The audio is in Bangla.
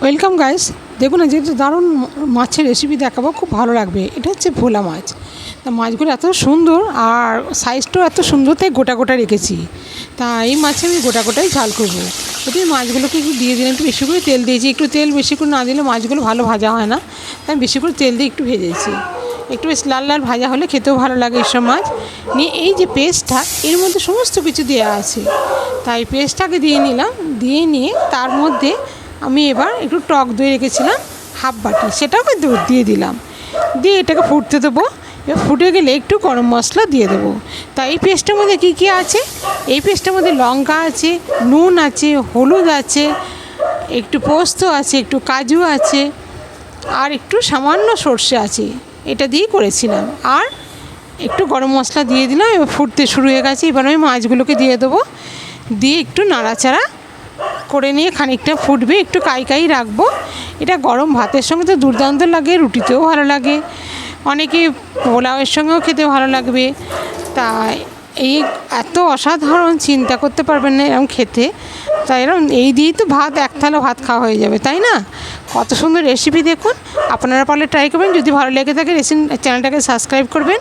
Welcome guys. দেখুন না, যেহেতু দারুণ মাছের রেসিপি দেখাবো, খুব ভালো লাগবে। এটা হচ্ছে ভোলা মাছ। তা মাছগুলো এত সুন্দর আর সাইজটাও এত সুন্দর, তাই গোটা গোটা রেখেছি। তা এই মাছে আমি গোটা গোটাই ঝাল করবো। এটি মাছগুলোকে একটু দিয়ে দিলাম, একটু বেশি করে তেল দিয়েছি। একটু তেল বেশি করে না দিলে মাছগুলো ভালো ভাজা হয় না, তাই বেশি করে তেল দিয়ে একটু ভেজেছি। একটু বেশ লাল লাল ভাজা হলে খেতেও ভালো লাগে এইসব মাছ। নিয়ে এই যে পেস্টটা, এর মধ্যে সমস্ত কিছু দেওয়া আছে, তাই পেস্টটাকে দিয়ে নিলাম। দিয়ে নিয়ে তার মধ্যে আমি এবার একটু টক দই রেখেছিলাম হাফ বাটি, সেটাও কিন্তু দিয়ে দিলাম। দিয়ে এটাকে ফুটতে দেবো। এবার ফুটে গেলে একটু গরম মশলা দিয়ে দেবো। তা এই পেস্টের মধ্যে কী কী আছে? এই পেস্টের মধ্যে লঙ্কা আছে, নুন আছে, হলুদ আছে, একটু পোস্ত আছে, একটু কাজু আছে, আর একটু সামান্য সর্ষে আছে। এটা দিয়েই করেছিলাম। আর একটু গরম মশলা দিয়ে দিলাম। এবার ফুটতে শুরু হয়ে গেছে। এবার আমি মাছগুলোকে দিয়ে দেবো। দিয়ে একটু নাড়াচাড়া করে নিয়ে খানিকটা ফুটবে, একটু কাই রাখবো। এটা গরম ভাতের সঙ্গে তো দুর্দান্ত লাগে, রুটিতেও ভালো লাগে, অনেকে পোলাওয়ের সঙ্গেও খেতে ভালো লাগবে। তাই এই এত অসাধারণ, চিন্তা করতে পারবেন না এরকম খেতে। তাই এরকম এই দিয়েই তো এক থালা ভাত খাওয়া হয়ে যাবে, তাই না? কত সুন্দর রেসিপি দেখুন। আপনারা পারলে ট্রাই করবেন। যদি ভালো লেগে থাকে চ্যানেলটাকে সাবস্ক্রাইব করবেন।